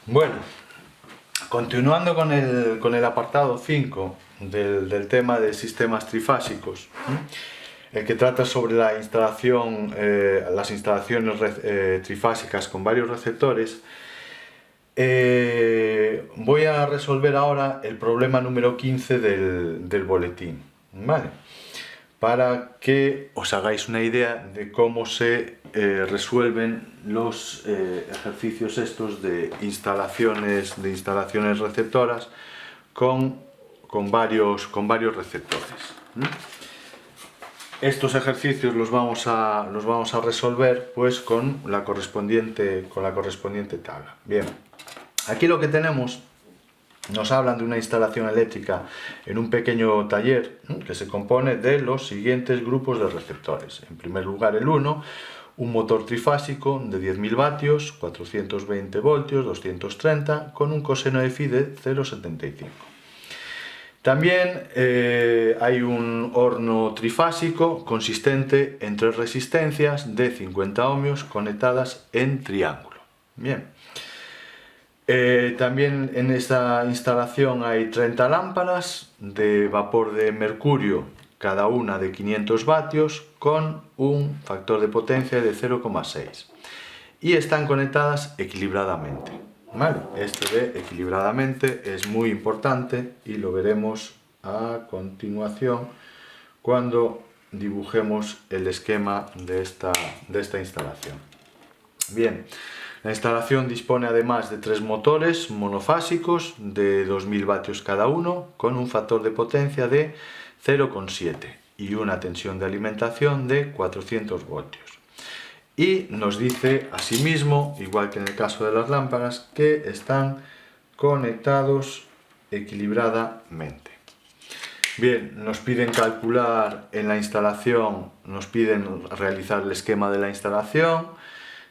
Bueno, continuando con el apartado 5 del tema de sistemas trifásicos, el que trata sobre la instalación, las instalaciones trifásicas con varios receptores, voy a resolver ahora el problema número 15 del boletín, ¿vale? Para que os hagáis una idea de cómo se resuelven los ejercicios estos de instalaciones receptoras con varios receptores. Estos ejercicios los vamos a resolver pues con la correspondiente tabla. Bien, aquí lo que tenemos, nos hablan de una instalación eléctrica en un pequeño taller que se compone de los siguientes grupos de receptores. En primer lugar, el 1, un motor trifásico de 10.000 vatios, 420 voltios, 230, con un coseno de phi de 0,75. También hay un horno trifásico consistente en 3 resistencias de 50 ohmios conectadas en triángulo. Bien. También en esta instalación hay 30 lámparas de vapor de mercurio, cada una de 500 vatios, con un factor de potencia de 0,6. Y están conectadas equilibradamente. ¿Vale? Esto de equilibradamente es muy importante y lo veremos a continuación cuando dibujemos el esquema de esta instalación. Bien, la instalación dispone además de 3 motores monofásicos de 2.000 vatios cada uno, con un factor de potencia de 0,7 y una tensión de alimentación de 400 voltios. Y nos dice asimismo, igual que en el caso de las lámparas, que están conectados equilibradamente. Bien, nos piden calcular en la instalación, nos piden realizar el esquema de la instalación,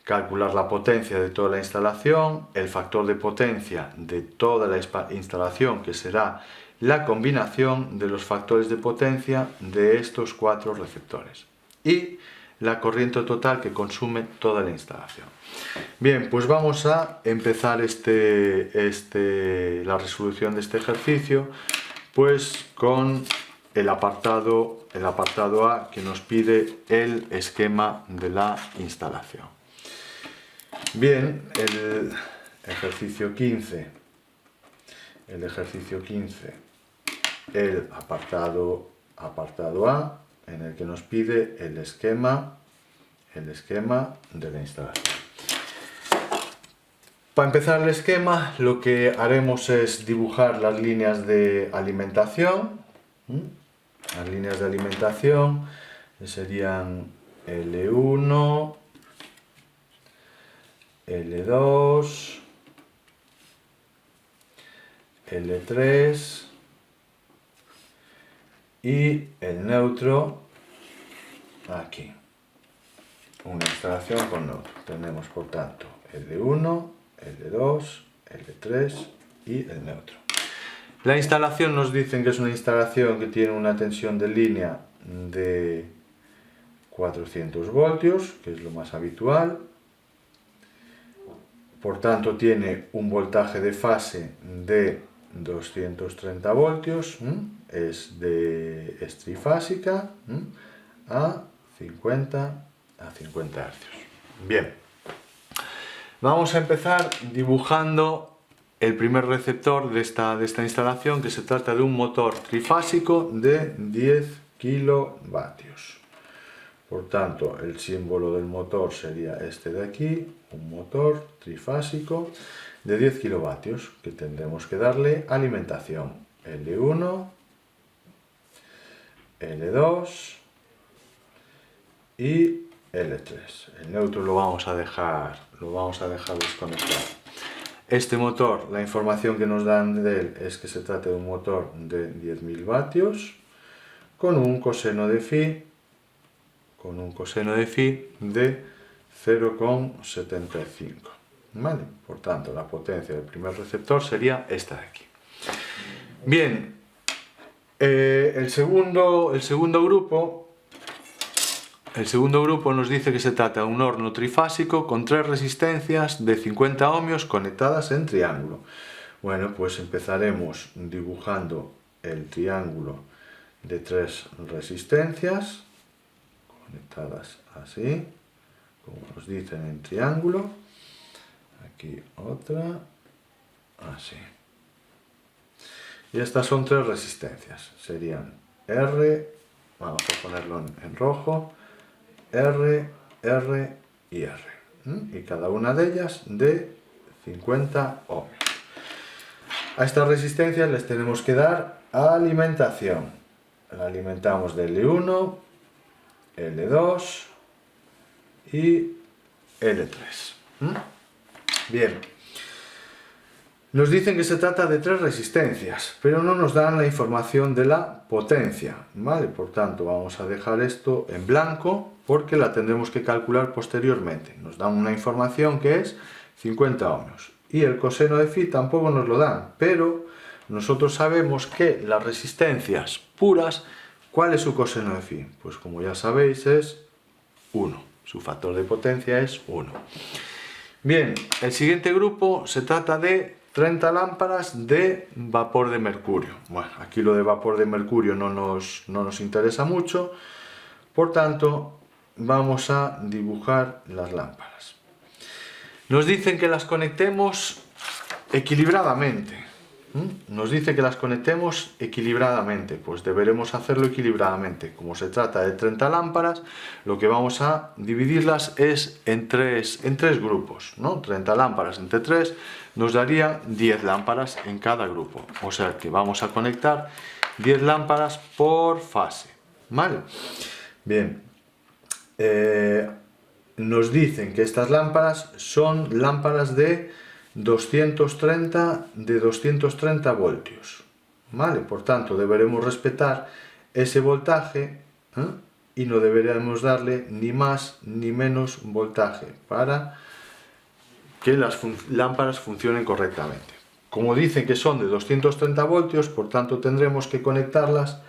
calcular la potencia de toda la instalación, el factor de potencia de toda la instalación, que será la combinación de los factores de potencia de estos 4 receptores, y la corriente total que consume toda la instalación. Bien, pues vamos a empezar la resolución de este ejercicio pues con el apartado A, que nos pide el esquema de la instalación. Bien, el ejercicio 15, el apartado A, en el que nos pide el esquema de la instalación. Para empezar el esquema, lo que haremos es dibujar las líneas de alimentación. Las líneas de alimentación serían L1, L2, L3 y el neutro aquí. Una instalación con neutro. Tenemos por tanto L1, L2, L3 y el neutro. La instalación nos dicen que es una instalación que tiene una tensión de línea de 400 voltios, que es lo más habitual. Por tanto, tiene un voltaje de fase de 230 voltios, es trifásica, a 50 hercios. Bien, vamos a empezar dibujando el primer receptor de esta instalación, que se trata de un motor trifásico de 10 kilovatios. Por tanto, el símbolo del motor sería este de aquí, un motor trifásico de 10 kilovatios, que tendremos que darle alimentación L1, L2 y L3. El neutro lo vamos a dejar desconectado. Este motor, la información que nos dan de él es que se trata de un motor de 10.000 vatios con un coseno de phi de 0,75. ¿Vale? Por tanto, la potencia del primer receptor sería esta de aquí. Bien, el segundo grupo El segundo grupo nos dice que se trata de un horno trifásico con 3 resistencias de 50 ohmios conectadas en triángulo. Bueno, pues empezaremos dibujando el triángulo de 3 resistencias conectadas así, como nos dicen en triángulo. Aquí otra, así. Y estas son 3 resistencias. Serían R, vamos a ponerlo en rojo, R, R y R. Y cada una de ellas de 50 ohmios. A estas resistencias les tenemos que dar alimentación. La alimentamos de L1, L2 y L3. Bien. Nos dicen que se trata de 3 resistencias, pero no nos dan la información de la potencia, ¿vale? Por tanto, vamos a dejar esto en blanco porque la tendremos que calcular posteriormente. Nos dan una información que es 50 ohmios. Y el coseno de phi tampoco nos lo dan, pero nosotros sabemos que las resistencias puras, ¿cuál es su coseno de phi? Pues como ya sabéis es 1. Su factor de potencia es 1. Bien, el siguiente grupo se trata de 30 lámparas de vapor de mercurio. Bueno, aquí lo de vapor de mercurio no nos interesa mucho, por tanto vamos a dibujar las lámparas. Nos dicen que las conectemos equilibradamente. Nos dice que las conectemos equilibradamente, pues deberemos hacerlo equilibradamente. Como se trata de 30 lámparas, lo que vamos a dividirlas es en tres grupos, ¿no? 30 lámparas entre 3 nos daría 10 lámparas en cada grupo. O sea que vamos a conectar 10 lámparas por fase, ¿vale? Bien. Nos dicen que estas lámparas son lámparas de 230 voltios, ¿vale? Por tanto, deberemos respetar ese voltaje, y no deberemos darle ni más ni menos voltaje para que las lámparas funcionen correctamente. Como dicen que son de 230 voltios, por tanto tendremos que conectarlas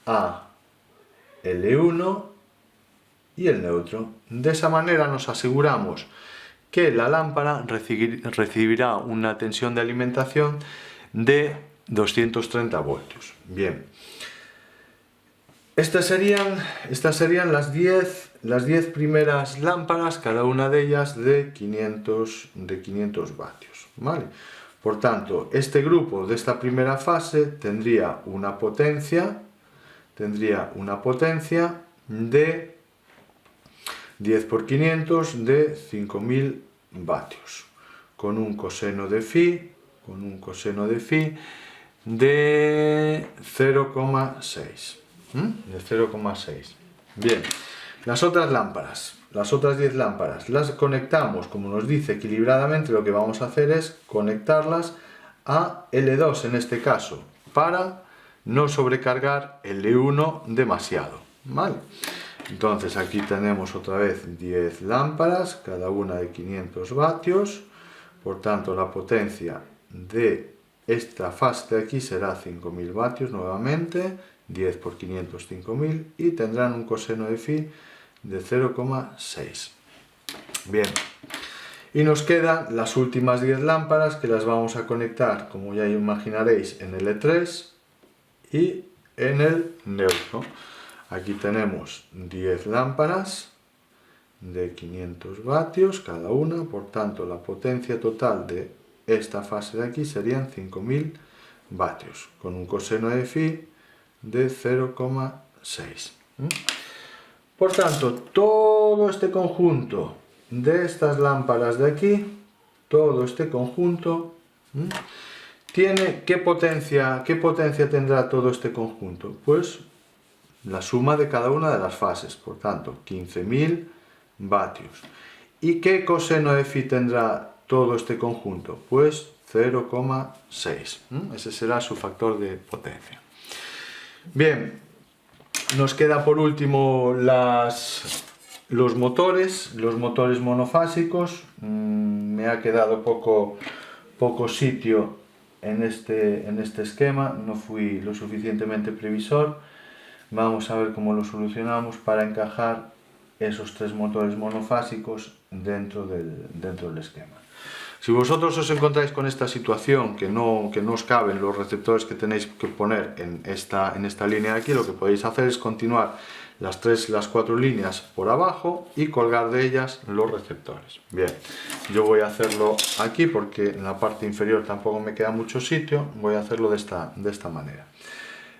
a L1 y el neutro. De esa manera nos aseguramos que la lámpara recibirá una tensión de alimentación de 230 voltios. Bien, estas serían las 10 primeras lámparas, cada una de ellas de 500 vatios, ¿vale? Por tanto, este grupo de esta primera fase tendría una potencia de 10 por 500 de 5000 vatios, con un coseno de phi de 0,6. Bien, las otras 10 lámparas, las conectamos, como nos dice, equilibradamente. Lo que vamos a hacer es conectarlas a L2 en este caso, para no sobrecargar L1 demasiado, ¿vale? Entonces aquí tenemos otra vez 10 lámparas, cada una de 500 vatios, por tanto la potencia de esta fase de aquí será 5000 vatios nuevamente, 10 por 500, 5000, y tendrán un coseno de phi de 0,6. Bien, y nos quedan las últimas 10 lámparas, que las vamos a conectar, como ya imaginaréis, en el E3 y en el neutro. Aquí tenemos 10 lámparas de 500 vatios cada una, por tanto la potencia total de esta fase de aquí serían 5000 vatios, con un coseno de phi de 0,6. Por tanto, todo este conjunto de estas lámparas de aquí, todo este conjunto, tiene, ¿qué potencia tendrá todo este conjunto? Pues la suma de cada una de las fases, por tanto, 15.000 vatios. ¿Y qué coseno de phi tendrá todo este conjunto? Pues 0,6. Ese será su factor de potencia. Bien, nos queda por último los motores monofásicos. Me ha quedado poco sitio en este esquema, no fui lo suficientemente previsor. Vamos a ver cómo lo solucionamos para encajar esos 3 motores monofásicos dentro del esquema. Si vosotros os encontráis con esta situación que no os caben los receptores que tenéis que poner en esta línea de aquí, lo que podéis hacer es continuar las 4 líneas por abajo y colgar de ellas los receptores. Bien, yo voy a hacerlo aquí porque en la parte inferior tampoco me queda mucho sitio, voy a hacerlo de esta manera.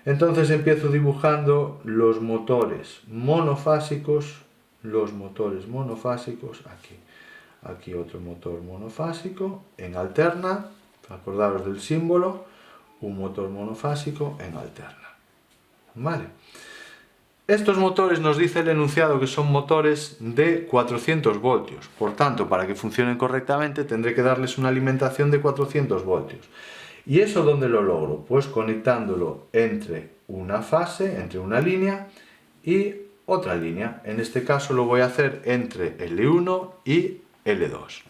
Entonces empiezo dibujando los motores monofásicos aquí. Aquí otro motor monofásico en alterna, acordaros del símbolo, un motor monofásico en alterna. ¿Vale? Estos motores nos dice el enunciado que son motores de 400 voltios, por tanto, para que funcionen correctamente tendré que darles una alimentación de 400 voltios. ¿Y eso dónde lo logro? Pues conectándolo entre una fase, entre una línea y otra línea. En este caso lo voy a hacer entre L1 y L2.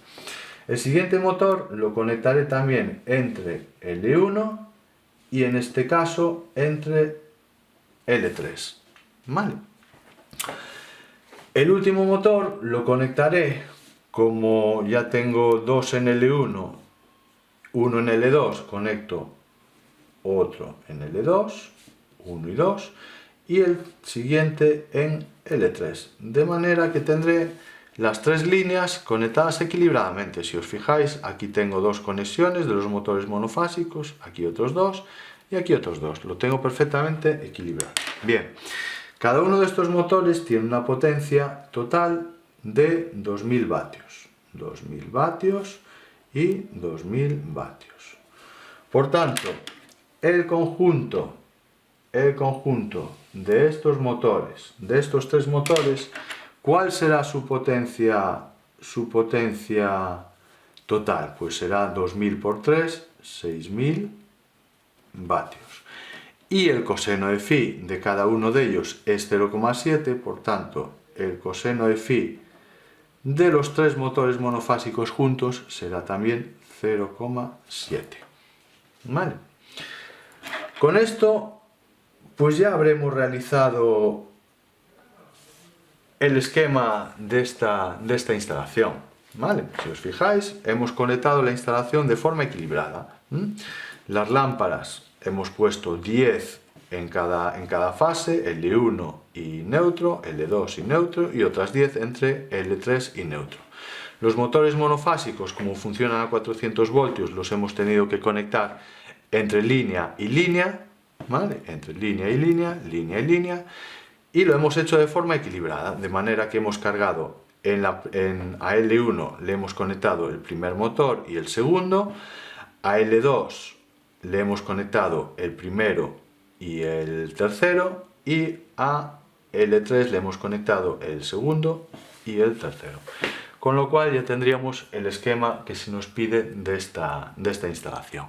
El siguiente motor lo conectaré también entre L1 y en este caso entre L3. ¿Vale? El último motor lo conectaré, como ya tengo dos en L1, uno en L2, conecto otro en L2, 1 y 2, y el siguiente en L3, de manera que tendré las 3 líneas conectadas equilibradamente. Si os fijáis, aquí tengo 2 conexiones de los motores monofásicos, aquí otros 2 y aquí otros 2. Lo tengo perfectamente equilibrado. Bien, cada uno de estos motores tiene una potencia total de 2000 vatios. 2000 vatios y 2000 vatios. Por tanto, el conjunto de estos motores, de estos 3 motores, ¿cuál será su potencia total? Pues será 2000 por 3, 6000 vatios. Y el coseno de phi de cada uno de ellos es 0,7, por tanto, el coseno de phi de los 3 motores monofásicos juntos será también 0,7. ¿Vale? Con esto, pues ya habremos realizado el esquema de esta instalación. ¿Vale? Si os fijáis, hemos conectado la instalación de forma equilibrada. Las lámparas hemos puesto 10 en cada fase, L1 y neutro, L2 y neutro, y otras 10 entre L3 y neutro. Los motores monofásicos, como funcionan a 400 voltios, los hemos tenido que conectar entre línea y línea, ¿vale? Entre línea y línea, línea y línea, y lo hemos hecho de forma equilibrada, de manera que hemos cargado a L1 le hemos conectado el primer motor y el segundo, a L2 le hemos conectado el primero y el tercero, y a L3 le hemos conectado el segundo y el tercero. Con lo cual ya tendríamos el esquema que se nos pide de esta instalación.